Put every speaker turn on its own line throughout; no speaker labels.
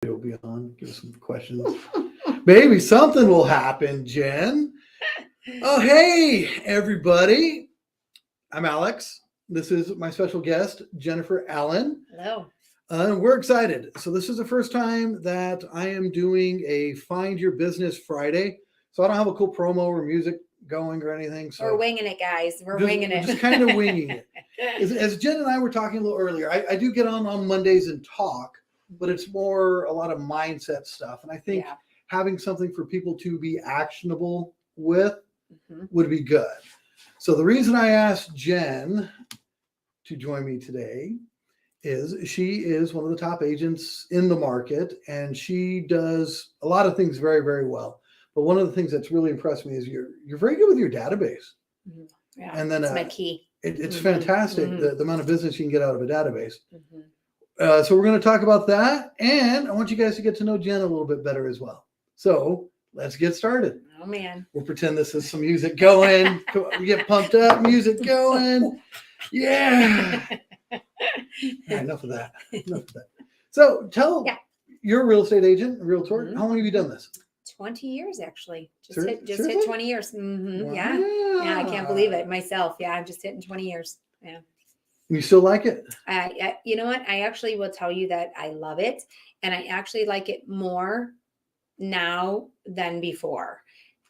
It'll be on. Give us some questions. Maybe something will happen, Jen. Oh, hey, everybody. I'm Alex. This is my special guest, Jennifer Allen.
Hello.
We're excited. So this is the first time that I am doing a Find Your Business Friday. So I don't have a cool promo or music going or anything. So
we're winging it, guys. We're winging it.
Just kind of winging it. As Jen and I were talking a little earlier, I do get on Mondays and talk, but it's more a lot of mindset stuff. And I think having something for people to be actionable with would be good. So the reason I asked Jen to join me today is she is one of the top agents in the market, and she does a lot of things very, very well. But one of the things that's really impressed me is you're very good with your database.
Yeah,
and then
that's my key.
It's fantastic the amount of business you can get out of a database. So we're going to talk about that, and I want you guys to get to know Jen a little bit better as well. So let's get started.
Oh man,
we'll pretend this is some music going. We get pumped up, music going. Yeah. All right, enough of that. So tell you're a real estate agent, a realtor. How long have you done this?
20 years, actually. Just
Seriously?
hit 20 years. Wow. Yeah, I can't believe it myself. Yeah, I'm just hitting 20 years. Yeah.
You still like it?
You know what? I actually will tell you that I love it, and I actually like it more now than before.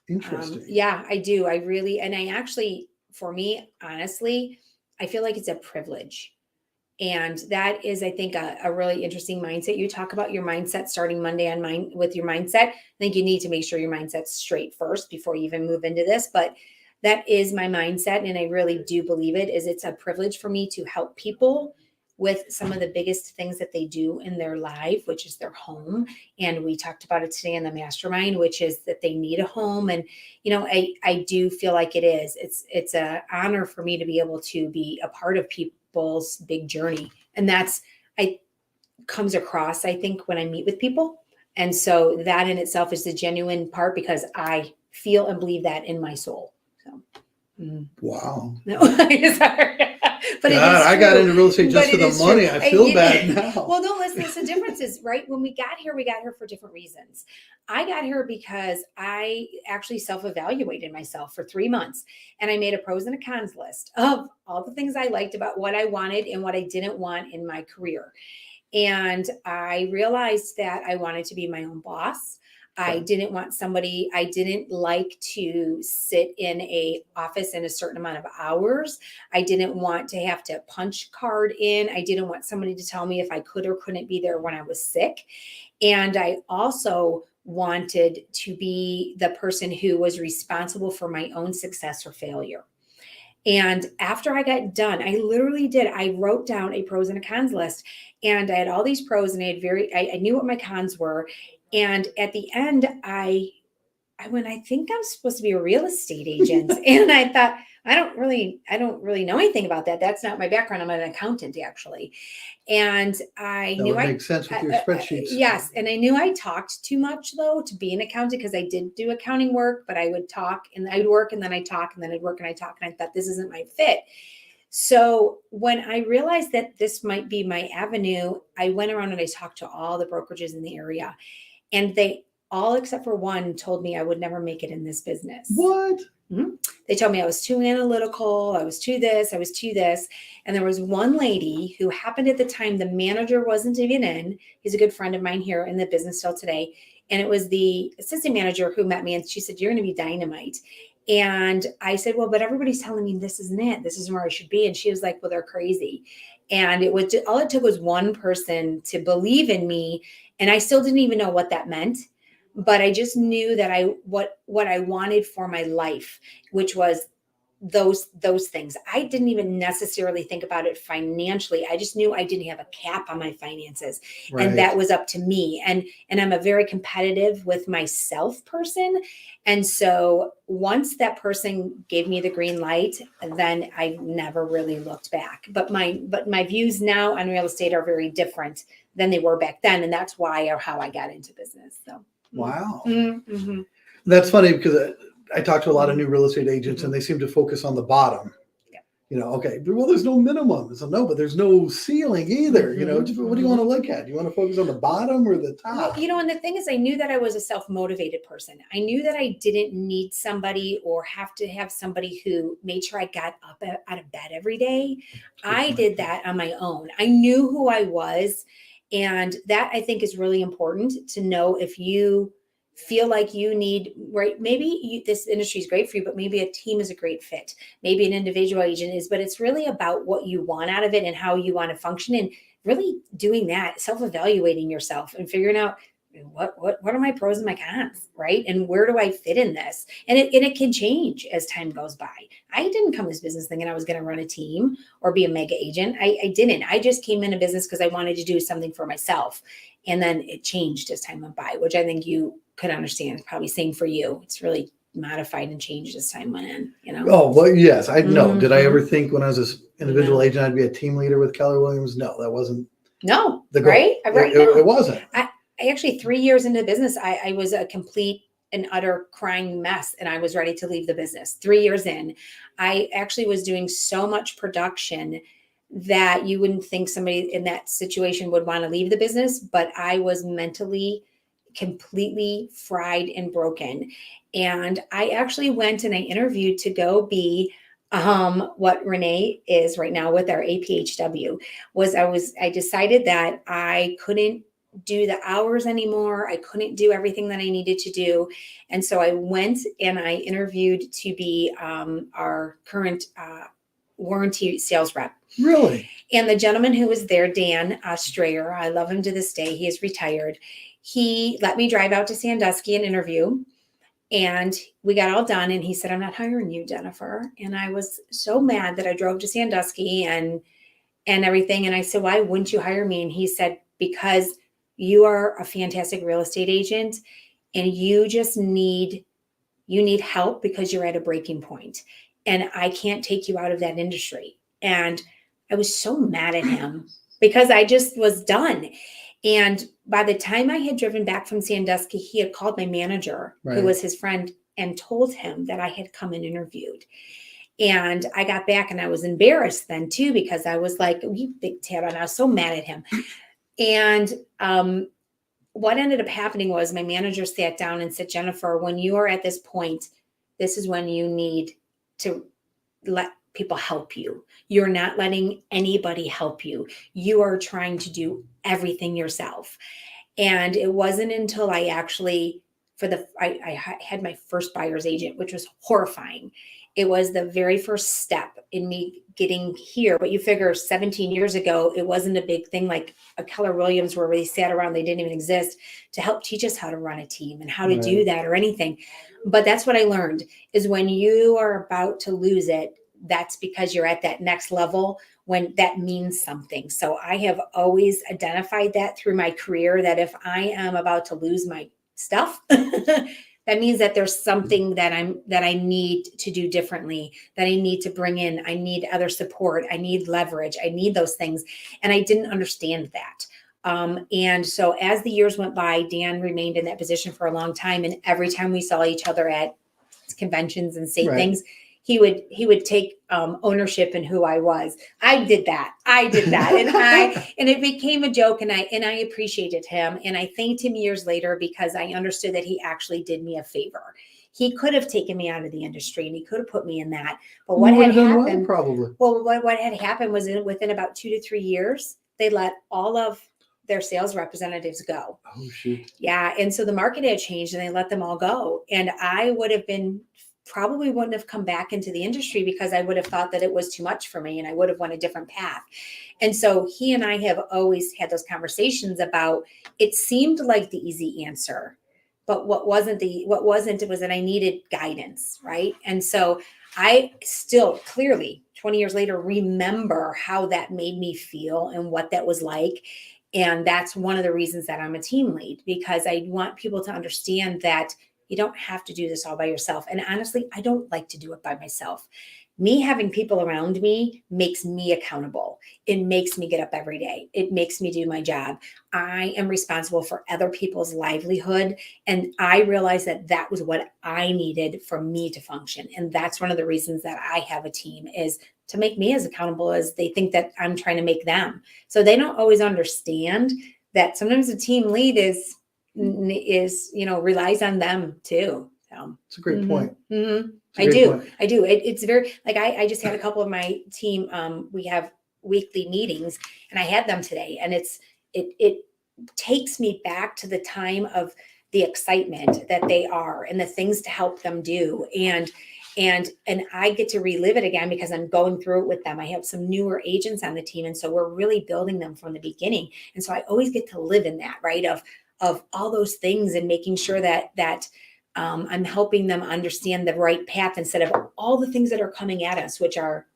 Interesting.
Yeah, I do. I really, and I actually, for me, honestly, I feel like it's a privilege. And that is, I think, a really interesting mindset. You talk about your mindset starting Monday on with your mindset. I think you need to make sure your mindset's straight first before you even move into this. But that is my mindset. And I really do believe it's a privilege for me to help people with some of the biggest things that they do in their life, which is their home. And we talked about it today in the mastermind, which is that they need a home. And, you know, I do feel like it is. It's an honor for me to be able to be a part of people's big journey. And that's, comes across, I think, when I meet with people. And so that in itself is the genuine part, because I feel and believe that in my soul. So,
wow.
No, sorry. But
God, I got into real estate just for the money. True. I feel bad now.
Well, no, listen, the difference is, right, when we got here for different reasons. I got here because I actually self-evaluated myself for 3 months, and I made a pros and a cons list of all the things I liked about what I wanted and what I didn't want in my career. And I realized that I wanted to be my own boss. I didn't like to sit in a office in a certain amount of hours. I didn't want to have to punch card in. I didn't want somebody to tell me if I could or couldn't be there when I was sick. And I also wanted to be the person who was responsible for my own success or failure. And after I got done, I literally did. I wrote down a pros and a cons list, and I had all these pros, and I knew what my cons were. And at the end, I went, I think I'm supposed to be a real estate agent. And I thought, I don't really know anything about that. That's not my background. I'm an accountant, actually. And I knew
that would make sense with your spreadsheets.
Yes. And I knew I talked too much, though, to be an accountant, because I did do accounting work, but I would talk and I'd work and then I'd talk and then I'd work and I'd talk. And I thought, this isn't my fit. So when I realized that this might be my avenue, I went around and I talked to all the brokerages in the area. And they all, except for one, told me I would never make it in this business.
What?
They told me I was too analytical. I was too this. I was too this. And there was one lady who happened at the time, the manager wasn't even in. He's a good friend of mine here in the business still today. And it was the assistant manager who met me. And she said, you're going to be dynamite. And I said, well, but everybody's telling me this isn't it. This isn't where I should be. And she was like, well, they're crazy. And it was all it took was one person to believe in me. And I still didn't even know what that meant, but I just knew that what I wanted for my life, which was those things. I didn't even necessarily think about it financially. I just knew I didn't have a cap on my finances, and that was up to me. And I'm a very competitive with myself person. And so once that person gave me the green light, then I never really looked back. But my views now on real estate are very different than they were back then. And that's why or how I got into business. So.
Wow. That's funny, because I talk to a lot of new real estate agents, and they seem to focus on the bottom. Okay, well, there's no minimum. So no, but there's no ceiling either.
Mhm,
What do you want to look at? Do you want to focus on the bottom or the
Well,
top?
and the thing is, I knew that I was a self-motivated person. I knew that I didn't need somebody or have to have somebody who made sure I got up out of bed every day. I did that on my own. I knew who I was. And that I think is really important to know if you feel like you need, right? Maybe this industry is great for you, but maybe a team is a great fit. Maybe an individual agent is, but it's really about what you want out of it and how you want to function. And really doing that, self-evaluating yourself and figuring out what are my pros and my cons, right? And where do I fit in this? And it can change as time goes by. I didn't come to this business thinking I was going to run a team or be a mega agent. I didn't. I just came into business because I wanted to do something for myself. And then it changed as time went by, which I think you could understand. It's probably same for you. It's really modified and changed as time went in,
Oh, well, yes, I know. Did I
Mhm.
ever think when I was an individual
No.
agent I'd be a team leader with Keller Williams? No, that wasn't
No,
the goal.
right? Right.
It wasn't.
I actually 3 years into business, I was a complete and utter crying mess and I was ready to leave the business. 3 years in, I actually was doing so much production that you wouldn't think somebody in that situation would want to leave the business, but I was mentally completely fried and broken. And I actually went and I interviewed to go be what Renee is right now with our APHW. I decided that I couldn't do the hours anymore. I couldn't do everything that I needed to do. And so I went and I interviewed to be our current warranty sales rep.
Really?
And the gentleman who was there, Dan Strayer, I love him to this day. He is retired. He let me drive out to Sandusky and interview. And we got all done. And he said, I'm not hiring you, Jennifer. And I was so mad that I drove to Sandusky and everything. And I said, why wouldn't you hire me? And he said, because you are a fantastic real estate agent and you need help because you're at a breaking point and I can't take you out of that industry. And I was so mad at him because I just was done. And by the time I had driven back from Sandusky, he had called my manager, who was his friend, and told him that I had come and interviewed. And I got back and I was embarrassed then too, because I was like, you big tat, and I was so mad at him. And what ended up happening was my manager sat down and said, Jennifer, when you are at this point, this is when you need to let people help you. You're not letting anybody help you. You are trying to do everything yourself. And it wasn't until I actually, I had my first buyer's agent, which was horrifying. It was the very first step in me getting here. But you figure 17 years ago, it wasn't a big thing like a Keller Williams where we sat around, they didn't even exist to help teach us how to run a team and how to do that or anything. But that's what I learned is when you are about to lose it, that's because you're at that next level when that means something. So I have always identified that through my career that if I am about to lose my stuff, that means that there's something that I need to do differently, that I need to bring in. I need other support. I need leverage. I need those things. And I didn't understand that. And so as the years went by, Dan remained in that position for a long time. And every time we saw each other at conventions and say things, he would take ownership in who I was. I did that. And it became a joke and I appreciated him. And I thanked him years later because I understood that he actually did me a favor. He could have taken me out of the industry and he could have put me in that. But what had happened, what had happened was within about 2 to 3 years, they let all of their sales representatives go.
Oh, shoot.
Yeah. And so the market had changed and they let them all go. And I probably wouldn't have come back into the industry because I would have thought that it was too much for me and I would have went a different path. And so he and I have always had those conversations about, it seemed like the easy answer, but what wasn't it was that I needed guidance. Right. And so I still clearly 20 years later, remember how that made me feel and what that was like. And that's one of the reasons that I'm a team lead, because I want people to understand that you don't have to do this all by yourself. And honestly, I don't like to do it by myself. Me having people around me makes me accountable. It makes me get up every day. It makes me do my job. I am responsible for other people's livelihood. And I realized that that was what I needed for me to function. And that's one of the reasons that I have a team, is to make me as accountable as they think that I'm trying to make them. So they don't always understand that sometimes the team lead is, relies on them too. So
It's a great point.
I do. It's very, like, I just had a couple of my team, we have weekly meetings and I had them today, and it takes me back to the time of the excitement that they are and the things to help them do. And I get to relive it again because I'm going through it with them. I have some newer agents on the team. And so we're really building them from the beginning. And so I always get to live in that, right? Of all those things and making sure that I'm helping them understand the right path instead of all the things that are coming at us, which are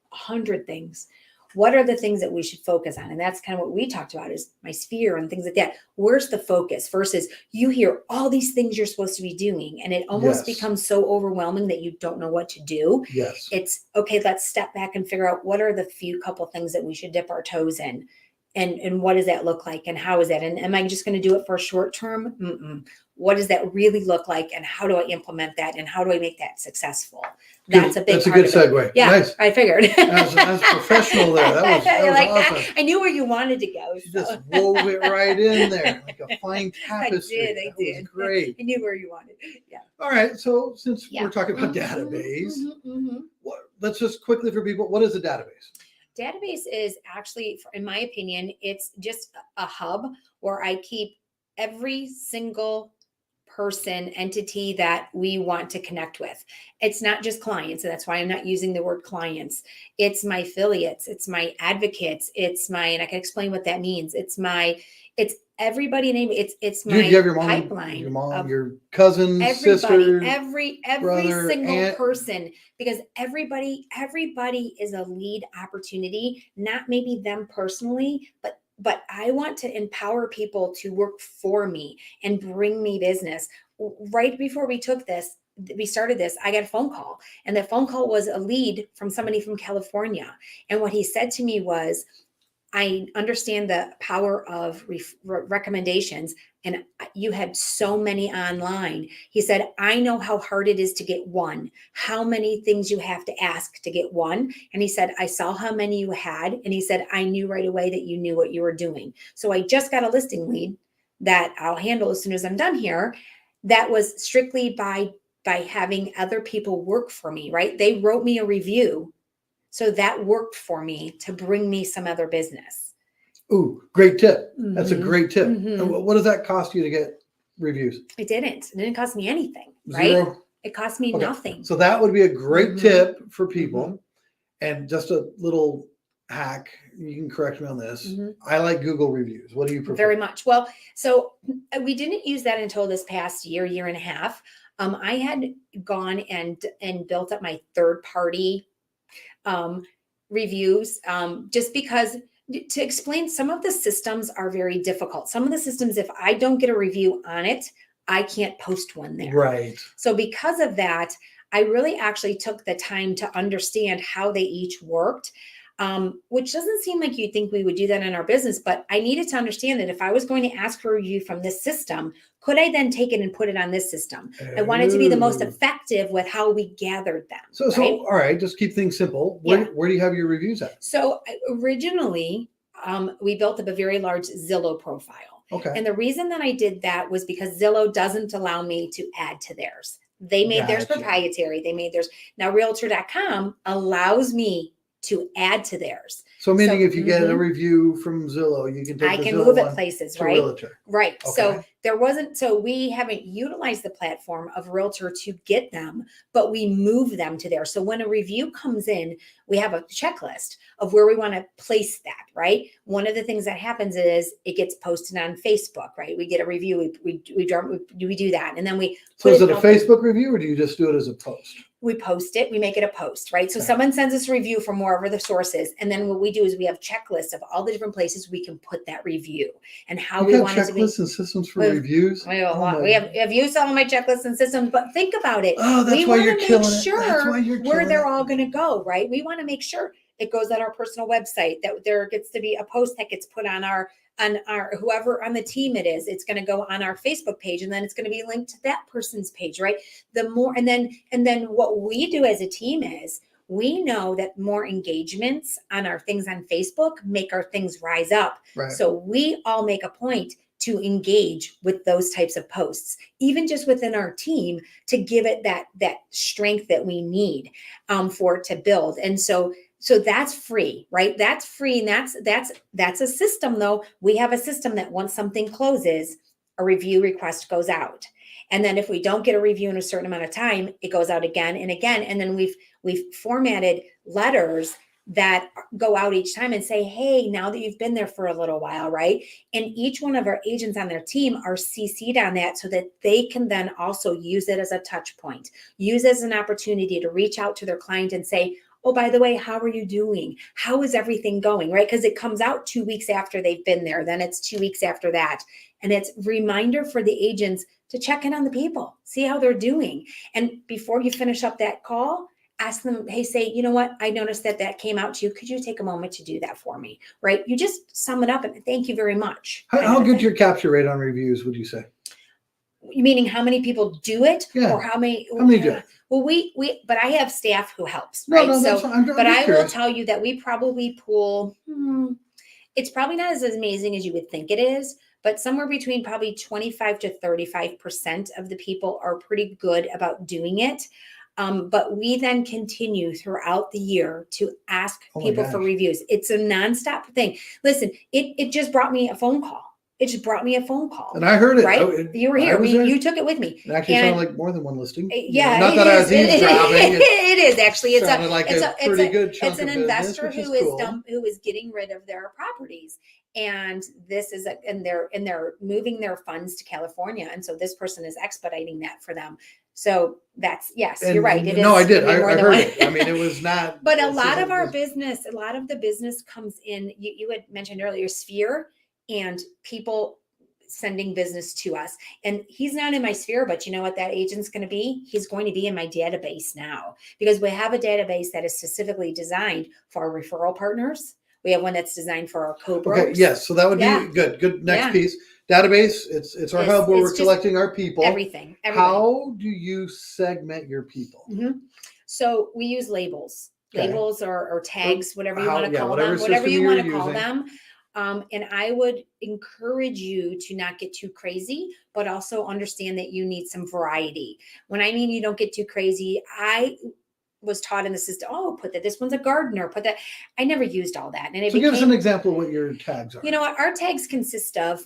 100 things. What are the things that we should focus on? And that's kind of what we talked about, is my sphere and things like that. Where's the focus versus you hear all these things you're supposed to be doing, and it almost becomes so overwhelming that you don't know what to do.
Yes.
It's okay. Let's step back and figure out what are the few couple things that we should dip our toes in. And what does that look like? And how is that? And am I just going to do it for a short term? What does that really look like? And how do I implement that? And how do I make that successful? That's a big
That's a
part
good
of it.
segue.
Yeah,
Nice.
I figured.
That's professional there. That was
like
awesome.
that. I knew where you wanted to go.
You just wove it right in there like a fine tapestry.
I
That
did.
was great.
I knew where you wanted. Yeah.
All right. So since we're talking about database, let's just quickly for people, what is a database?
Database is actually, in my opinion, it's just a hub where I keep every single person, entity that we want to connect with. It's not just clients. And that's why I'm not using the word clients. It's my affiliates. It's my advocates. And I can explain what that means. It's everybody name. It's my
you have your mom,
pipeline.
Your mom, your cousin, sister,
every
brother,
single
aunt.
person, because everybody is a lead opportunity, not maybe them personally, but I want to empower people to work for me and bring me business. Right before we started this, I got a phone call, and the phone call was a lead from somebody from California. And what he said to me was, I understand the power of recommendations, and you had so many online. He said, I know how hard it is to get one, how many things you have to ask to get one. And he said, I saw how many you had. And he said, I knew right away that you knew what you were doing. So I just got a listing lead that I'll handle as soon as I'm done here. That was strictly by having other people work for me, right? They wrote me a review. So that worked for me to bring me some other business.
Ooh, great tip. That's a great tip. And what does that cost you to get reviews?
It didn't cost me anything, right?
Zero?
It cost me nothing.
So that would be a great tip for people. And just a little hack, you can correct me on this. I like Google reviews. What do you prefer?
Very much. Well, so we didn't use that until this past year and a half. I had gone and built up my third party reviews, just because, to explain, some of the systems are very difficult. Some of the systems, if I don't get a review on it, I can't post one there.
Right.
So because of that, I really actually took the time to understand how they each worked, which doesn't seem like you'd think we would do that in our business, but I needed to understand that if I was going to ask for a review from this system, could I then take it and put it on this system? I wanted to be the most effective with how we gathered them.
So all right, just keep things simple. Where do you have your reviews at?
So originally, we built up a very large Zillow profile.
Okay.
And the reason that I did that was because Zillow doesn't allow me to add to theirs. They made theirs proprietary. They made theirs. Now, Realtor.com allows me to add to theirs.
So meaning if you get a review from Zillow, you can take
I can
Zillow
move it places, right?
Realtor.
Right.
Okay.
So we haven't utilized the platform of Realtor to get them, but we move them to there. So when a review comes in, we have a checklist of where we want to place that, right? One of the things that happens is it gets posted on Facebook, right? We get a review, we do that. And then we
So is it a Facebook review, or do you just do it as a post?
We post it, we make it a post, right? So someone sends us a review from wherever the source is. And then what we do is we have checklists of all the different places we can put that review and how we want it to be.
Checklists and systems for reviews.
We have used all of my checklists and systems, but think about it.
Oh, that's why you're killing it. That's why you're
where they're all going to go, right? We want to make sure it goes on our personal website, that there gets to be a post that gets put on our whoever on the team it is. It's going to go on our Facebook page, and then it's going to be linked to that person's page, right? The more, and then what we do as a team is we know that more engagements on our things on Facebook make our things rise up.
Right.
So we all make a point to engage with those types of posts, even just within our team, to give it that strength that we need for it to build. And so that's free, right? That's free. And that's a system though. We have a system that once something closes, a review request goes out. And then if we don't get a review in a certain amount of time, it goes out again and again. And then we've formatted letters that go out each time and say, hey, now that you've been there for a little while, right? And each one of our agents on their team are CC'd on that so that they can then also use it as a touch point, use it as an opportunity to reach out to their client and say, oh, by the way, how are you doing? How is everything going, right? Because it comes out 2 weeks after they've been there. Then it's 2 weeks after that. And it's a reminder for the agents to check in on the people, see how they're doing. And before you finish up that call, ask them, hey, say, you know what? I noticed that came out to you. Could you take a moment to do that for me, right? You just sum it up and thank you very much.
How good's your capture rate on reviews, would you say?
Meaning how many people do it?
Yeah.
Or how many
do it?
Well, but I have staff who helps, right?
No, that's fine.
But I will tell you that we probably pull, it's probably not as amazing as you would think it is, but somewhere between probably 25 to 35% of the people are pretty good about doing it. But we then continue throughout the year to ask people for reviews. It's a nonstop thing. Listen, it just brought me a phone call. It just brought me a phone call.
And I heard it.
Right? You were here. You took it with me.
It actually sounded like more than one listing.
Yeah.
Not that I was eavesdropping.
It is actually. It's
a pretty good chunk
it's an
of
investor
business,
who is getting rid of their properties. And this is and they're moving their funds to California. And so this person is expediting that for them. So that's, yes, you're right. It is.
No, I did. I heard it. I mean, it was not.
But a lot of the business comes in, you had mentioned earlier, Sphere and people sending business to us. And he's not in my sphere, but you know what that agent's going to be? He's going to be in my database now because we have a database that is specifically designed for our referral partners. We have one that's designed for our co-brokers.
Okay, yes. So that would be good. Good. Next piece. Database. It's our hub where we're collecting our people.
Everything.
How do you segment your people?
Mm-hmm. So we use labels.
Okay.
Labels or tags, whatever you want to call them.
Whatever
you want to call them. And I would encourage you to not get too crazy, but also understand that you need some variety. When I mean you don't get too crazy, I was taught in the system, put that, this one's a gardener, put that. I never used all that. And
give us an example of what your tags are.
You know what? Our tags consist of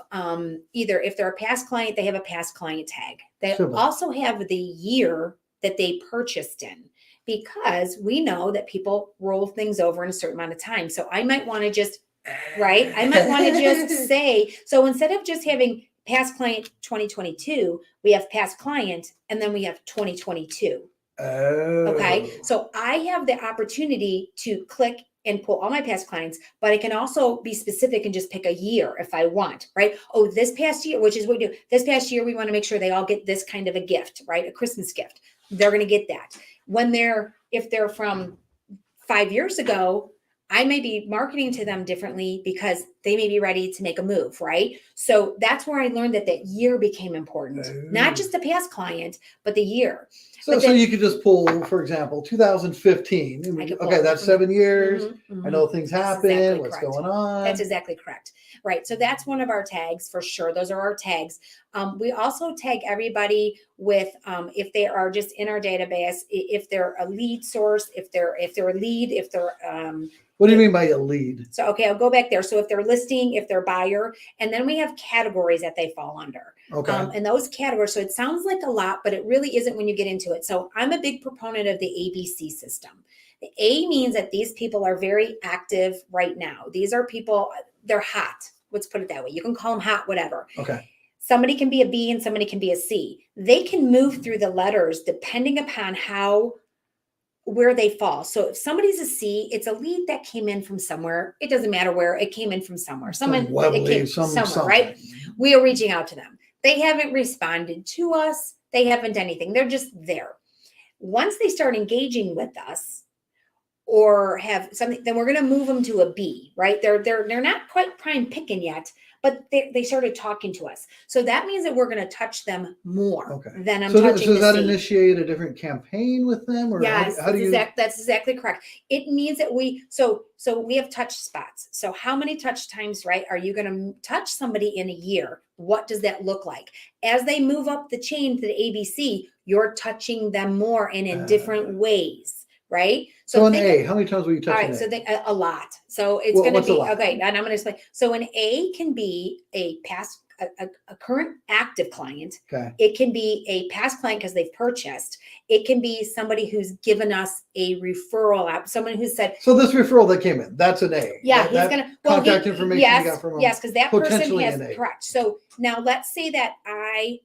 either if they're a past client, they have a past client tag. They also have the year that they purchased in, because we know that people roll things over in a certain amount of time. So I might want to just say, so instead of just having past client 2022, we have past client and then we have 2022. Okay. So I have the opportunity to click and pull all my past clients, but I can also be specific and just pick a year if I want, right? Oh, this past year, which is what we do. This past year, we want to make sure they all get this kind of a gift, right? A Christmas gift. They're going to get that. If they're from 5 years ago, I may be marketing to them differently because they may be ready to make a move, right? So that's where I learned that year became important. Not just the past client, but the year.
So you could just pull, for example, 2015. Okay, that's 7 years. I know things happen. What's going on?
That's exactly correct. Right. So that's one of our tags for sure. Those are our tags. We also tag everybody with if they are just in our database, if they're a lead source, if they're a lead, if they're
what do you mean by a lead?
So, okay, I'll go back there. So if they're listing, if they're buyer, and then we have categories that they fall under.
Okay.
And those categories, so it sounds like a lot, but it really isn't when you get into it. So I'm a big proponent of the ABC system. The A means that these people are very active right now. These are people, they're hot. Let's put it that way. You can call them hot, whatever.
Okay.
Somebody can be a B and somebody can be a C. They can move through the letters depending upon where they fall. So if somebody's a C, it's a lead that came in from somewhere. It doesn't matter where it came in from somewhere. Somewhere, right? We are reaching out to them. They haven't responded to us. They haven't done anything. They're just there. Once they start engaging with us or have something, then we're going to move them to a B, right? They're not quite prime picking yet, but they started talking to us. So that means that we're going to touch them more than I'm
so
touching
does that
seed.
initiate a different campaign with them? Or
Yes,
how do you?
that's exactly correct. It means that so we have touch spots. So how many touch times, right, are you going to touch somebody in a year? What does that look like? As they move up the chain to the ABC, you're touching them more and in different ways, right?
So an A, how many times will you touch an A?
So a lot. So it's going to be, okay, and I'm going to explain. So an A can be a current active client.
Okay.
It can be a past client because they've purchased. It can be somebody who's given us a referral app, someone who said.
So this referral that came in, that's an A.
Yeah, he's going to.
Contact information you got from him.
Yes, because that person has,
an A.
correct. So now let's say that I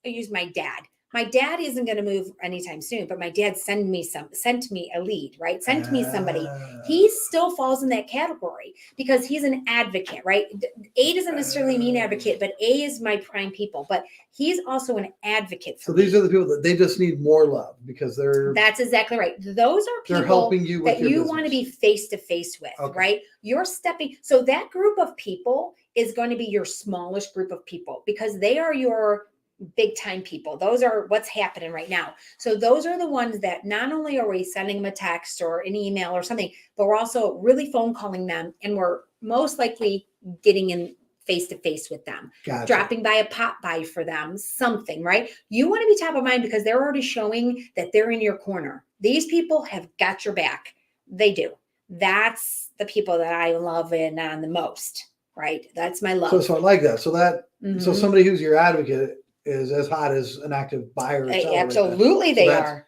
use my dad. My dad isn't going to move anytime soon, but my dad sent me a lead, right? Sent me somebody. He still falls in that category because he's an advocate, right? A doesn't necessarily mean advocate, but A is my prime people, but he's also an advocate.
So these are the people that they just need more love because
that's exactly right. Those are people
they're helping you with
that you want to be face to face with, right? You're stepping. So that group of people is going to be your smallest group of people because they are your big time people. Those are what's happening right now. So those are the ones that not only are we sending them a text or an email or something, but we're also really phone calling them, and we're most likely getting in face to face with them, dropping by a pop by for them, something, right? You want to be top of mind because they're already showing that they're in your corner. These people have got your back. They do. That's the people that I love in on the most, right? That's my love.
So I like that. So that, so somebody who's your advocate is as hot as an active buyer. Or seller.
Absolutely, they are.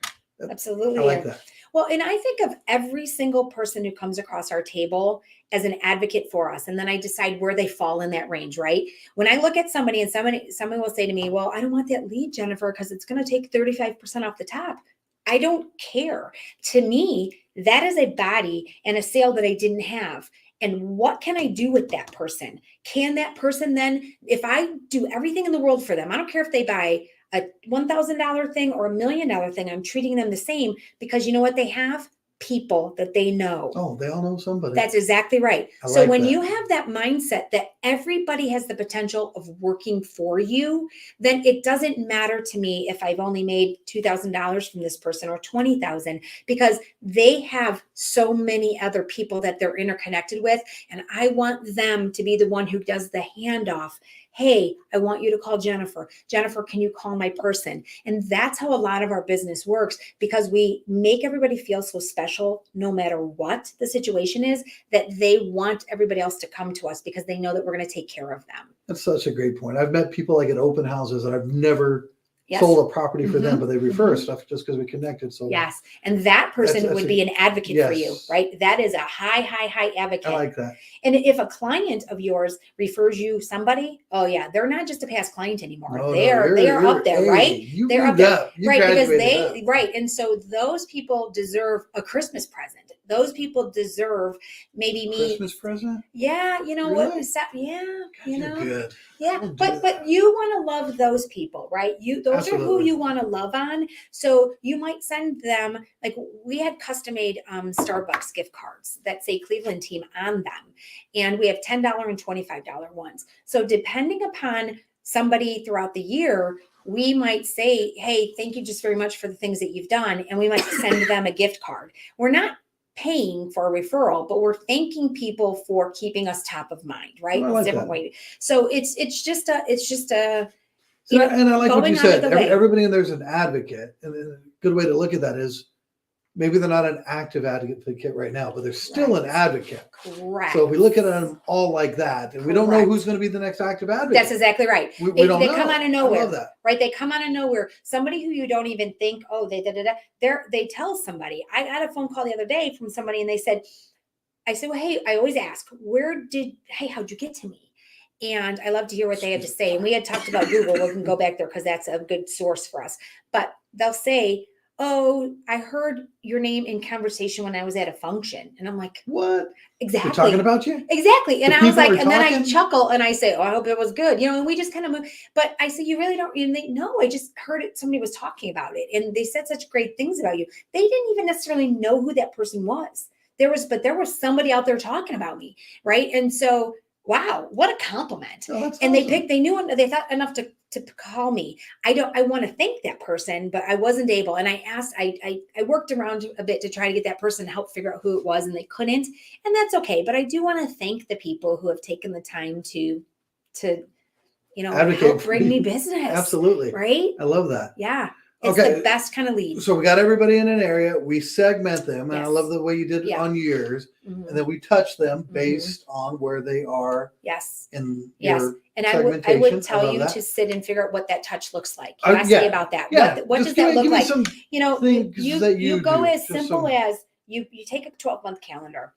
Absolutely.
I like that.
Well, and I think of every single person who comes across our table as an advocate for us. And then I decide where they fall in that range, right? When I look at somebody and somebody will say to me, well, I don't want that lead, Jennifer, because it's going to take 35% off the top. I don't care. To me, that is a body and a sale that I didn't have. And what can I do with that person? Can that person then, if I do everything in the world for them, I don't care if they buy a $1,000 thing or $1 million thing, I'm treating them the same because you know what they have? People that they know.
Oh, they all know somebody.
That's exactly right. So when you have that mindset that everybody has the potential of working for you, then it doesn't matter to me if I've only made $2,000 from this person or $20,000 because they have so many other people that they're interconnected with. And I want them to be the one who does the handoff. Hey, I want you to call Jennifer. Jennifer, can you call my person? And that's how a lot of our business works because we make everybody feel so special no matter what the situation is that they want everybody else to come to us because they know that we're going to take care of them.
That's such a great point. I've met people like at open houses that I've never sold a proproperty for them, but they refer stuff just because we connected. So
yes. And that person would be an advocate for you, right? That is a high advocate.
I like that.
And if a client of yours refers you somebody, oh yeah, they're not just a past client anymore. They are up there, right? They're up there, right? Because right. And so those people deserve a Christmas present. Those people deserve maybe me.
Christmas present?
Yeah. You know
really?
what? Yeah.
God,
you know.
Good.
Yeah. But you want to love those people, right? Those are who you want to love on. So you might send them, like we had custom made Starbucks gift cards that say Cleveland team on them. And we have $10 and $25 ones. So depending upon somebody throughout the year, we might say, hey, thank you just very much for the things that you've done. And we might send them a gift card. We're not paying for a referral, but we're thanking people for keeping us top of mind, right?
Like
different
that.
Way. So it's just a
and I like what you said. Everybody in there's an advocate, and a good way to look at that is maybe they're not an active advocate right now, but they're still an advocate.
Correct.
So if we look at them all like that, and we don't know who's going to be the next active advocate.
That's exactly right.
We don't know.
They come out of nowhere.
I love that.
Right? They come out of nowhere. Somebody who you don't even think, oh, they tell somebody. I got a phone call the other day from somebody, and they said, I said, well, hey, I always ask, how'd you get to me? And I love to hear what they have to say. And we had talked about Google. We can go back there because that's a good source for us. But they'll say, oh, I heard your name in conversation when I was at a function. And I'm like,
what?
Exactly.
They're talking about you?
Exactly. And I was like, and then I
talking?
chuckle and I say, oh, I hope it was good. And we just kind of move. But I say, you really don't, and they, no, I just heard it. Somebody was talking about it and they said such great things about you. They didn't even necessarily know who that person was. There was somebody out there talking about me. Right. And so wow, what a compliment.
Oh, that's
And
awesome.
they knew, they thought enough to call me. I want to thank that person, but I wasn't able. And I asked, I worked around a bit to try to get that person to help figure out who it was, and they couldn't. And that's okay. But I do want to thank the people who have taken the time to,
Advocate
help
for
bring me
you.
business.
Absolutely.
Right?
I love that.
Yeah. It's
Okay.
the best kind of lead.
So we got everybody in an area. We segment them, and I
Yes.
love the way you did it
Yeah.
on yours.
Mhm.
And then we touch them
Mhm.
based on where they are
Yes.
in
Yes.
your
And I
segmentation.
would tell
love
you
that.
to sit and figure out what that touch looks like. You asked
Yeah.
me about that.
Yeah.
What
Just
does that look
give me
like?
some things
You
that you
go
do,
as
just
simple
some-
as you take a 12-month calendar.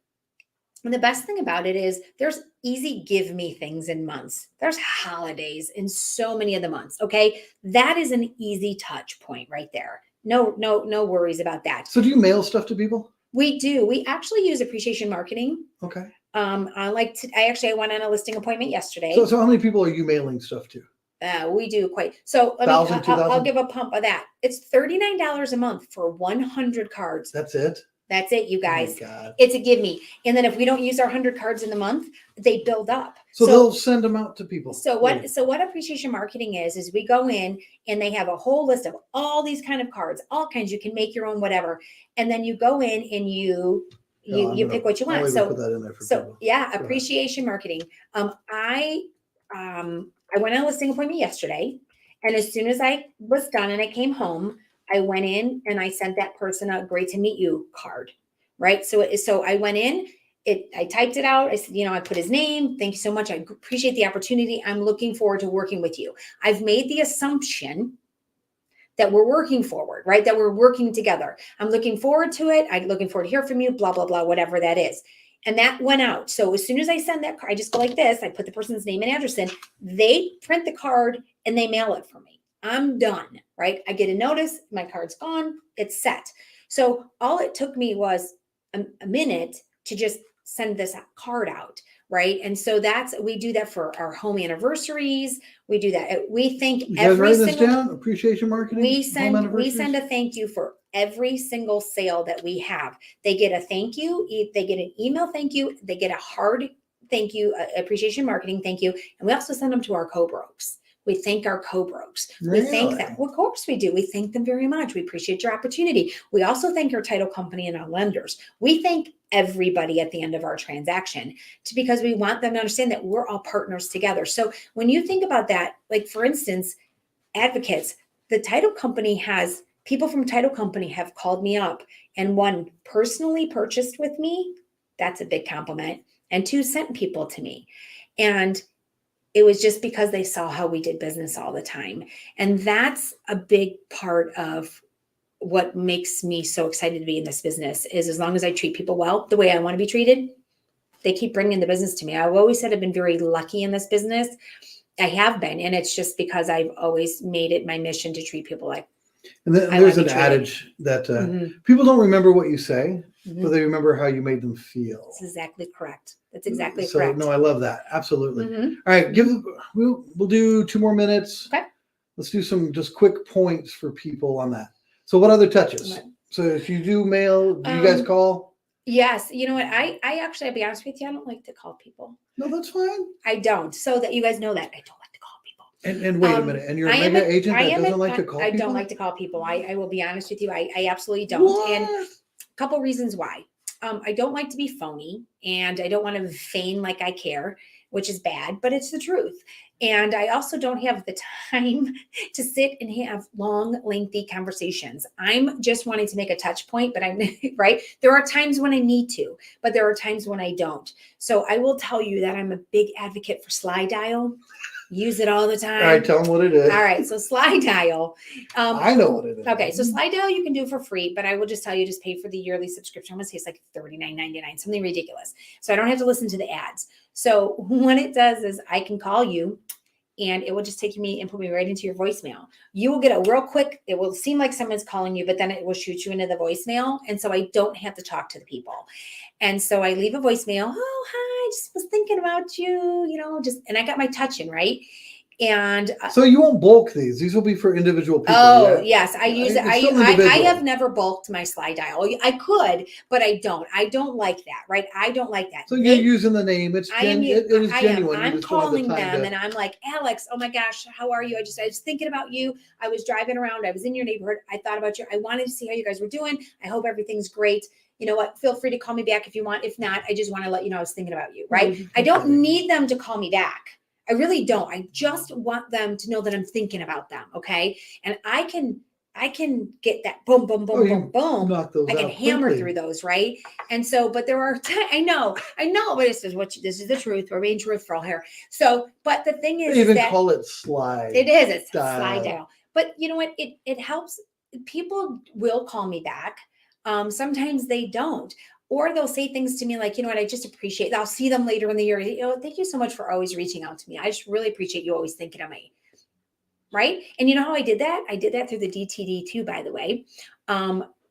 And the best thing about it is there's easy give me things in months. There's holidays in so many of the months. Okay. That is an easy touch point right there. No worries about that.
So do you mail stuff to people?
We do. We actually use appreciation marketing.
Okay.
I went on a listing appointment yesterday.
So how many people are you mailing stuff to?
We do quite. So let me,
1,000, 2,000?
I'll give a pump of that. It's $39 a month for 100 cards.
That's it?
That's it, you guys.
Oh my God.
It's a give me. And then if we don't use our 100 cards in the month, they build up.
So they'll send them out to people.
So what appreciation marketing is we go in and they have a whole list of all these kind of cards, all kinds. You can make your own, whatever. And then you go in and you pick what you want.
So put that in there for people.
Yeah, appreciation marketing. I went on a listing appointment yesterday, and as soon as I was done and I came home, I went in and I sent that person a great to meet you card, right? So I went in, I typed it out. I said, I put his name. Thank you so much. I appreciate the opportunity. I'm looking forward to working with you. I've made the assumption that we're working forward, right? That we're working together. I'm looking forward to it. I'm looking forward to hear from you, blah, blah, blah, whatever that is. And that went out. So as soon as I send that card, I just go like this. I put the person's name and address in. They print the card and they mail it for me. I'm done, right? I get a notice. My card's gone. It's set. So all it took me was a minute to just send this card out, right? And so we do that for our home anniversaries. We do that. We thank
you guys write this down? Appreciation marketing.
We send a thank you for every single sale that we have. They get a thank you. They get an email thank you. They get a hard thank you, appreciation marketing thank you. And we also send them to our co-brokes. We thank our co-brokes. We thank them. Well, of course we do. We thank them very much. We appreciate your opportunity. We also thank our title company and our lenders. We thank everybody at the end of our transaction because we want them to understand that we're all partners together. So when you think about that, like for instance, advocates, the title company has people from title company have called me up and one personally purchased with me. That's a big compliment. And two sent people to me. And it was just because they saw how we did business all the time. And that's a big part of what makes me so excited to be in this business is as long as I treat people well, the way I want to be treated, they keep bringing the business to me. I've always said I've been very lucky in this business. I have been. And it's just because I've always made it my mission to treat people like.
And then there's an adage that people don't remember what you say, but they remember how you made them feel.
That's exactly correct. That's exactly
so,
correct.
No, I love that. Absolutely. All right. We'll do 2 more minutes.
Okay.
Let's do some just quick points for people on that. So what other touches? So if you do mail, do you guys call?
Yes. You know what? I actually, I'll be honest with you, I don't like to call people.
No, that's fine.
I don't. So that you guys know that I don't like to call people.
And wait a minute. And you're a mega agent that doesn't like to call people?
I don't like to call people. I will be honest with you. I absolutely don't.
What?
And a couple reasons why. I don't like to be phony and I don't want to feign like I care, which is bad, but it's the truth. And I also don't have the time to sit and have long, lengthy conversations. I'm just wanting to make a touch point, but I'm right. There are times when I need to, but there are times when I don't. So I will tell you that I'm a big advocate for slide dial. Use it all the time.
All right, tell them what it is.
All right, so slide dial.
I know what it is.
Okay, so slide dial you can do for free, but I will just tell you, just pay for the yearly subscription. I'm gonna say it's like $39.99, something ridiculous. So I don't have to listen to the ads. So what it does is I can call you and it will just take me and put me right into your voicemail. You will get a real quick, it will seem like someone's calling you, but then it will shoot you into the voicemail. And so I don't have to talk to the people. And so I leave a voicemail. Oh, hi, just was thinking about you, and I got my touch in, right? And
so you won't bulk these. These will be for individual people.
oh, yes. I use it.
It's still
I
individual.
have never bulked my slide dial. I could, but I don't. I don't like that, right? I don't like that.
So you're using the name. It is genuine.
I'm
You just don't have the
calling
time
them
to...
and I'm like, Alex, oh my gosh, how are you? I was thinking about you. I was driving around. I was in your neighborhood. I thought about you. I wanted to see how you guys were doing. I hope everything's great. You know what? Feel free to call me back if you want. If not, I just want to let you know I was thinking about you, right? I don't need them to call me back. I really don't. I just want them to know that I'm thinking about them. Okay. And I can get that boom, boom, boom, boom, boom.
Knock those
I can
out
hammer
quickly.
through those. Right. And so, but there are, I know, but this is the truth. We're being truthful here. So, but the thing is,
They even
that
call it slide.
it is, it's
dial.
slide dial. But you know what? It helps. People will call me back. Sometimes they don't. Or they'll say things to me like, you know what, I just appreciate, I'll see them later in the year. You know, thank you so much for always reaching out to me. I just really appreciate you always thinking of me. Right. And you know how I did that? I did that through the DTD too, by the way,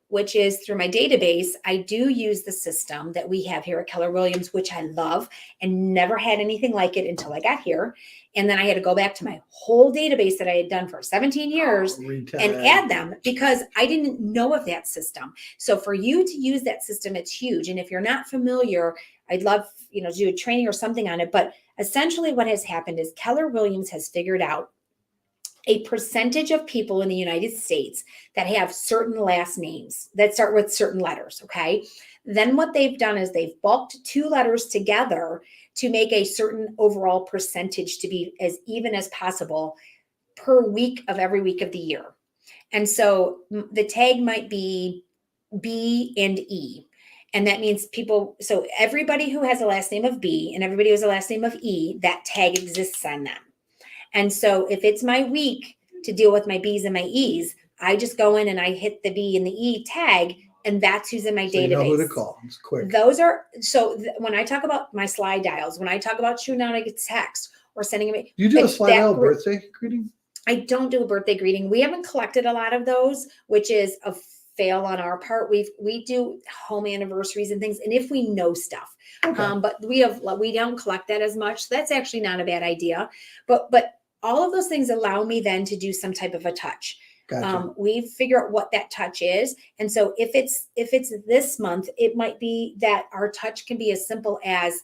which is through my database. I do use the system that we have here at Keller Williams, which I love and never had anything like it until I got here. And then I had to go back to my whole database that I had done for 17 years and add them because I didn't know of that system. So for you to use that system, it's huge. And if you're not familiar, I'd love, to do a training or something on it. But essentially what has happened is Keller Williams has figured out a percentage of people in the United States that have certain last names that start with certain letters. Okay. Then what they've done is they've bulked two letters together to make a certain overall percentage to be as even as possible per week of every week of the year. And so the tag might be B and E. And that means so everybody who has a last name of B and everybody who has a last name of E, that tag exists on them. And so if it's my week to deal with my B's and my E's, I just go in and I hit the B and the E tag, and that's who's in my database.
You know who to call. It's quick.
Those are, when I talk about my slide dials, when I talk about shooting out a text or sending them.
You do a slide dial birthday greeting?
I don't do a birthday greeting. We haven't collected a lot of those, which is a fail on our part. We do home anniversaries and things, and if we know stuff, okay. But we don't collect that as much. So that's actually not a bad idea. But all of those things allow me then to do some type of a touch. Gotcha. We figure out what that touch is. And so if it's this month, it might be that our touch can be as simple as,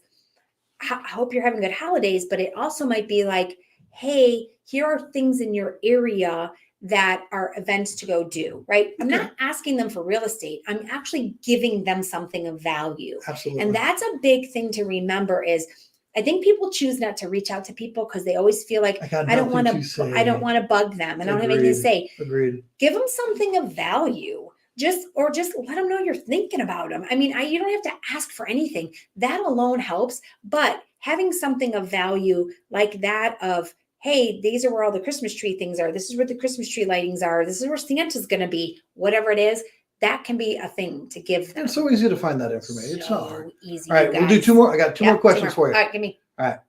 I hope you're having good holidays, but it also might be like, hey, here are things in your area that are events to go do, right? Okay. I'm not asking them for real estate. I'm actually giving them something of value.
Absolutely.
And that's a big thing to remember is I think people choose not to reach out to people because they always feel like I don't want to bug them. And I don't have anything to say.
Agreed.
Give them something of value. Just let them know you're thinking about them. I mean, you don't have to ask for anything. That alone helps. But having something of value like that of, hey, these are where all the Christmas tree things are. This is where the Christmas tree lightings are. This is where Santa's going to be, whatever it is. That can be a thing to give them.
It's so easy to find that information. It's not hard.
Easy.
All right, we'll do two more. I got two more questions for you.
All right, give me.
All right.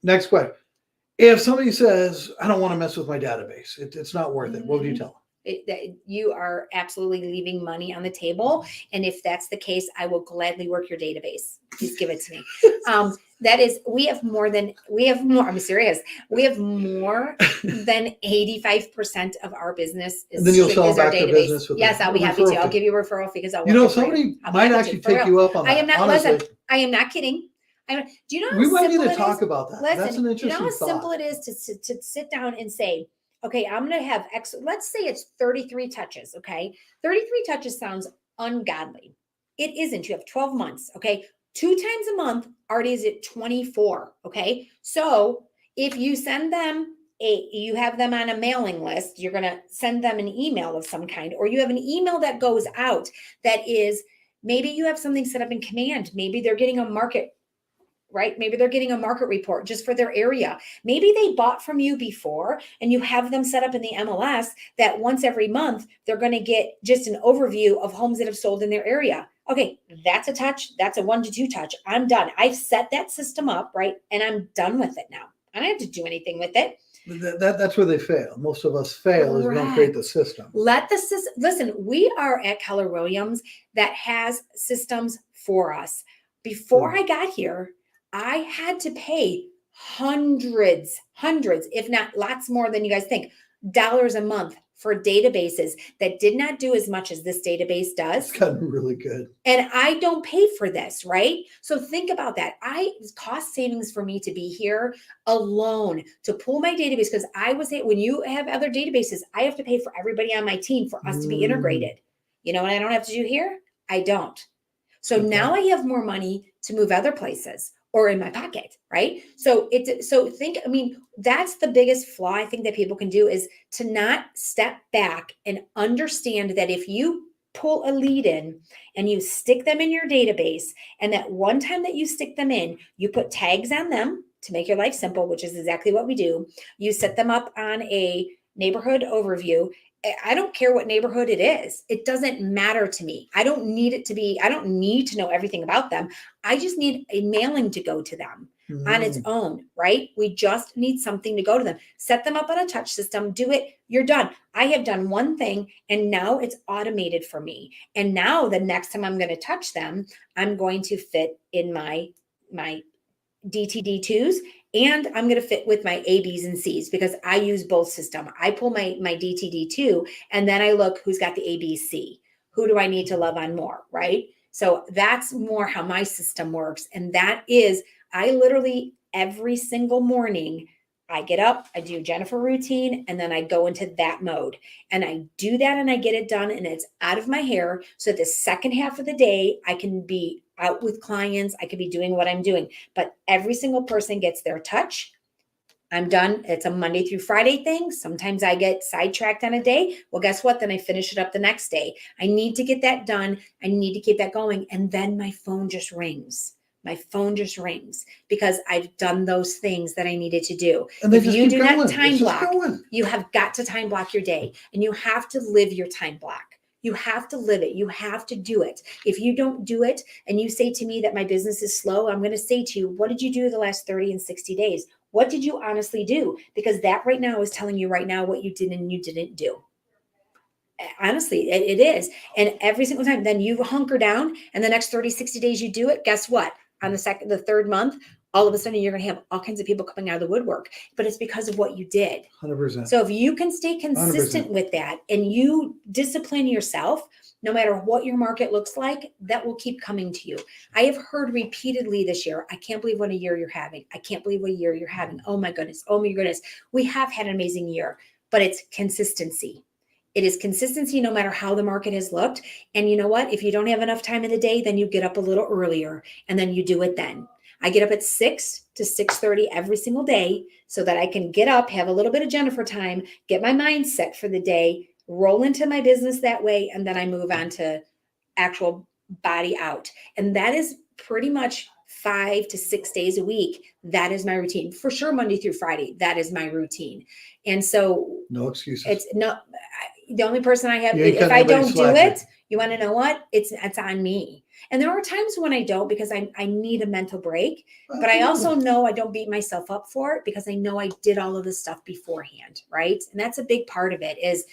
Next question. If somebody says, I don't want to mess with my database, it's not worth it, what would you tell them?
You are absolutely leaving money on the table. And if that's the case, I will gladly work your database. Please give it to me. We have more, I'm serious. We have more than 85% of our business is,
and then you'll sell
is
back
our database.
To business with
yes, I'll be happy to. I'll give you a referral fee because I'll work
somebody might actually take you up on that.
I am not,
honestly.
listen, I am not kidding. Do you know how
we might need
simple
to talk about that.
Listen,
that's an interesting
you know how
thought.
simple it is to sit down and say, okay, I'm going to have let's say it's 33 touches. Okay. 33 touches sounds ungodly. It isn't. You have 12 months. Okay. 2 times a month already is at 24. Okay. So if you send them you have them on a mailing list, you're going to send them an email of some kind, or you have an email that goes out that is, maybe you have something set up in Command. Maybe they're getting a market, right? Maybe they're getting a market report just for their area. Maybe they bought from you before and you have them set up in the MLS that once every month, they're going to get just an overview of homes that have sold in their area. Okay, that's a touch. That's a 1 to 2 touch. I'm done. I've set that system up, right? And I'm done with it now. I don't have to do anything with it.
That's where they fail. Most of us fail is we don't create the system.
Listen, we are at Keller Williams that has systems for us. Before I got here, I had to pay hundreds hundreds, if not lots more than you guys think, dollars a month for databases that did not do as much as this database does.
It's gotten really good.
And I don't pay for this, right? So think about that. Cost savings for me to be here alone to pull my database, because when you have other databases, I have to pay for everybody on my team for us to be integrated. You know what I don't have to do here? I don't. So now I have more money to move other places or in my pocket, right? That's the biggest flaw I think that people can do, is to not step back and understand that if you pull a lead in and you stick them in your database, and that one time that you stick them in, you put tags on them to make your life simple, which is exactly what we do. You set them up on a neighborhood overview. I don't care what neighborhood it is. It doesn't matter to me. I don't need to know everything about them. I just need a mailing to go to them on its own, right? We just need something to go to them. Set them up on a touch system, do it, you're done. I have done one thing and now it's automated for me. And now the next time I'm going to touch them, I'm going to fit in my DTD2s, and I'm going to fit with my A, B's, and C's, because I use both system. I pull my DTD2 and then I look who's got the A, B, C. Who do I need to love on more, right? So that's more how my system works. And that is, I literally every single morning, I get up, I do Jennifer routine, and then I go into that mode. And I do that and I get it done and it's out of my hair. So the second half of the day, I can be out with clients. I could be doing what I'm doing, but every single person gets their touch. I'm done. It's a Monday through Friday thing. Sometimes I get sidetracked on a day. Well, guess what? Then I finish it up the next day. I need to get that done. I need to keep that going. And then my phone just rings. My phone just rings because I've done those things that I needed to do.
And if you do not time block,
you have got to time block your day, and you have to live your time block. You have to live it. You have to do it. If you don't do it and you say to me that my business is slow, I'm going to say to you, what did you do the last 30 and 60 days? What did you honestly do? Because that right now is telling you right now what you did and you didn't do. Honestly, it is. And every single time, then you hunker down and the next 30, 60 days you do it. Guess what? On the third month, all of a sudden you're going to have all kinds of people coming out of the woodwork, but it's because of what you did.
100%.
So if you can stay consistent
100%.
with that and you discipline yourself, no matter what your market looks like, that will keep coming to you. I have heard repeatedly this year, I can't believe what a year you're having. I can't believe what a year you're having. Oh my goodness. Oh my goodness. We have had an amazing year, but it's consistency. It is consistency no matter how the market has looked. And you know what? If you don't have enough time in the day, then you get up a little earlier and then you do it then. I get up at 6 to 6:30 every single day so that I can get up, have a little bit of Jennifer time, get my mind set for the day, roll into my business that way, and then I move on to actual body out. And that is pretty much 5 to 6 days a week. That is my routine. For sure, Monday through Friday, that is my routine. And so
no excuses.
It's not the only person I have. If I don't do it, you want to know what? It's on me. And there are times when I don't, because I need a mental break, but I also know I don't beat myself up for it because I know I did all of this stuff beforehand. Right. And that's a big part of it is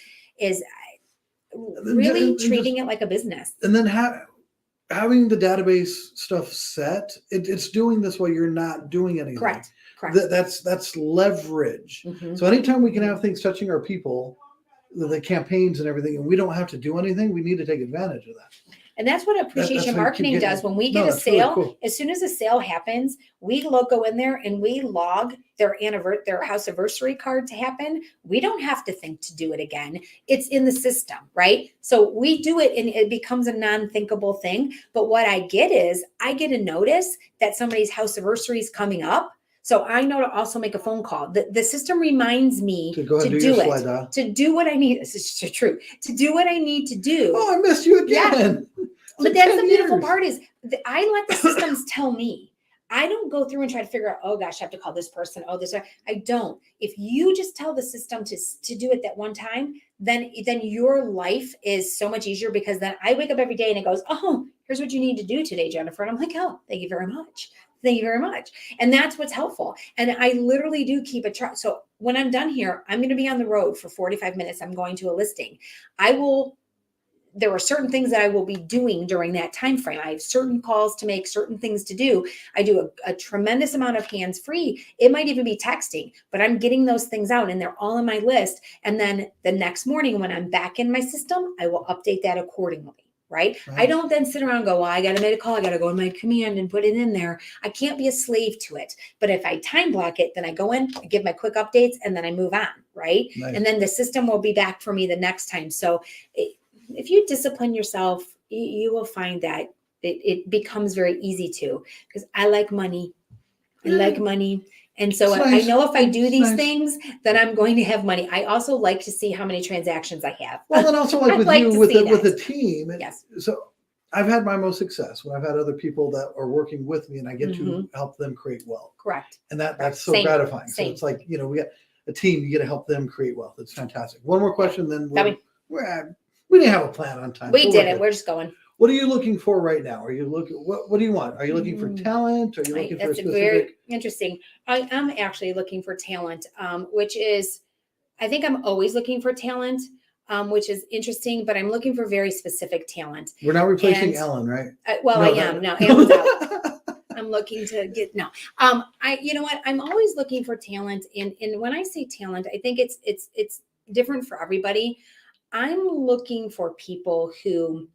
really treating it like a business.
And then having the database stuff set, it's doing this while you're not doing anything.
Correct.
That's leverage. Mm-hmm. So anytime we can have things touching our people, the campaigns and everything, and we don't have to do anything, we need to take advantage of that.
And that's what appreciation marketing does. When we get a sale, really cool. As soon as a sale happens, we go in there and we log their house anniversary card to happen. We don't have to think to do it again. It's in the system, right? So we do it and it becomes a non-thinkable thing. But what I get is I get a notice that somebody's house anniversary is coming up. So I know to also make a phone call. The system reminds me to do it, to do what I need. This is true. To do what I need to do.
Oh, I missed you again.
Yeah. But that's the beautiful part is I let the systems tell me. I don't go through and try to figure out, oh gosh, I have to call this person. Oh, this. I don't. If you just tell the system to do it that one time, then your life is so much easier, because then I wake up every day and it goes, oh, here's what you need to do today, Jennifer. And I'm like, oh, thank you very much. Thank you very much. And that's what's helpful. And I literally do keep a track. So when I'm done here, I'm going to be on the road for 45 minutes. I'm going to a listing. I will there are certain things that I will be doing during that time frame. I have certain calls to make, certain things to do. I do a tremendous amount of hands-free. It might even be texting, but I'm getting those things out and they're all in my list. And then the next morning when I'm back in my system, I will update that accordingly. Right? I don't then sit around and go, well, I got to make a call. I got to go in my command and put it in there. I can't be a slave to it. But if I time block it, then I go in, I give my quick updates, and then I move on. Right?
Nice.
And then the system will be back for me the next time. So if you discipline yourself, you will find that it becomes very easy to, because I like money. I like money. And so
nice.
I know if I do these things, then I'm going to have money. I also like to see how many transactions I have.
Well, then also like with you, with a team.
Yes.
So I've had my most success when I've had other people that are working with me and I get to help them create wealth.
Correct.
And that's so gratifying. So it's like, we got a team, you get to help them create wealth. It's fantastic. One more question, then we didn't have a plan on time.
We didn't. We're just going.
What are you looking for right now? Are you looking, what do you want? Are you looking for talent? Are you looking for a specific?
Very interesting. I am actually looking for talent, which is, I think I'm always looking for talent, which is interesting, but I'm looking for very specific talent.
We're not replacing Ellen, right?
I am. No, Ellen's out. I'm looking to get, you know what? I'm always looking for talent. And when I say talent, I think it's different for everybody. I'm looking for people who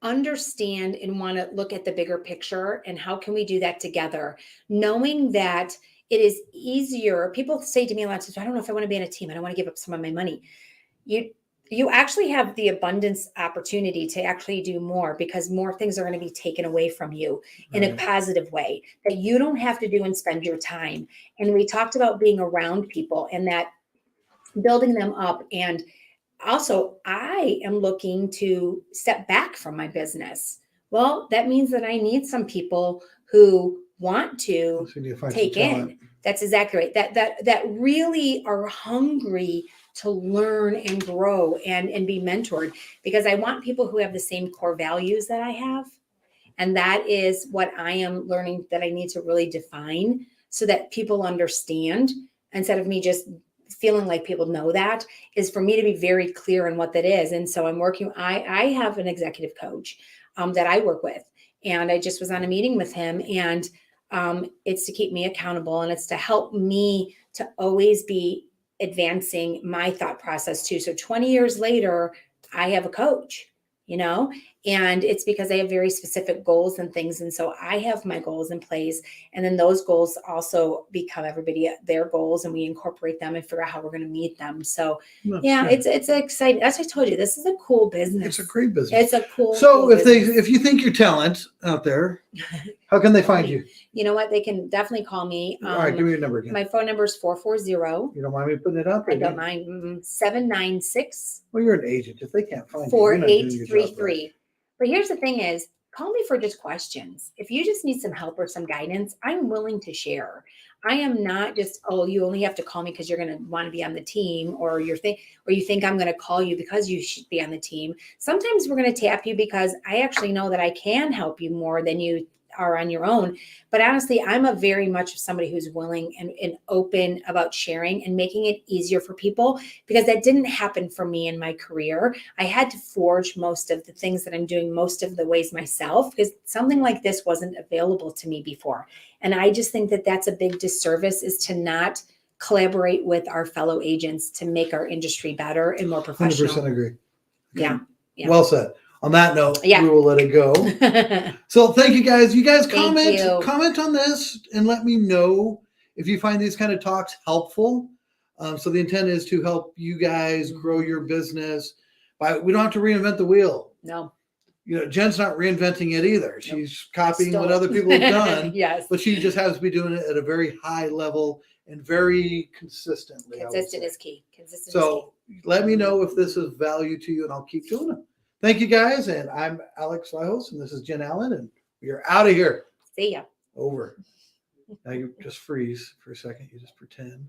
understand and want to look at the bigger picture and how can we do that together, knowing that it is easier. People say to me a lot of times, I don't know if I want to be in a team. I don't want to give up some of my money. You actually have the abundance opportunity to actually do more, because more things are going to be taken away from you in a positive way that you don't have to do and spend your time. And we talked about being around people and that building them up. And also, I am looking to step back from my business. Well, that means that I need some people who want to take in. That's exactly right. That really are hungry to learn and grow and be mentored, because I want people who have the same core values that I have. And that is what I am learning that I need to really define so that people understand, instead of me just feeling like people know that, is for me to be very clear on what that is. And so I'm working, I have an executive coach that I work with, and I just was on a meeting with him, and it's to keep me accountable, and it's to help me to always be advancing my thought process too. So 20 years later, I have a coach, and it's because I have very specific goals and things. And so I have my goals in place, and then those goals also become everybody their goals, and we incorporate them and figure out how we're going to meet them. So it's exciting. As I told you, this is a cool business.
It's a great business.
It's a cool.
So
cool
if you think you're talent out there, how can they find you?
You know what? They can definitely call me.
All right, give me your number again.
My phone number is 440.
You don't mind me putting it up?
I don't mind. 796.
Well, you're an agent. If they can't find you,
4833. But here's the thing is, call me for just questions. If you just need some help or some guidance, I'm willing to share. I am not just, you only have to call me because you're going to want to be on the team, or you think I'm going to call you because you should be on the team. Sometimes we're going to tap you because I actually know that I can help you more than you are on your own. But honestly, I'm a very much somebody who's willing and open about sharing and making it easier for people, because that didn't happen for me in my career. I had to forge most of the things that I'm doing most of the ways myself, because something like this wasn't available to me before. And I just think that that's a big disservice, is to not collaborate with our fellow agents to make our industry better and more professional.
100% agree.
Yeah.
Well said. On that note,
we
will let it go. So thank you guys. You guys
comment
on this and let me know if you find these kind of talks helpful. So the intent is to help you guys grow your business. We don't have to reinvent the wheel.
No.
Jen's not reinventing it either. She's copying what other people have done.
Yes.
But she just has to be doing it at a very high level and very consistently.
Consistent is key.
So let me know if this is value to you, and I'll keep doing it. Thank you guys. And I'm Alex Vallejos, and this is Jen Allen, and we are out of here.
See ya.
Over. Now you just freeze for a second. You just pretend.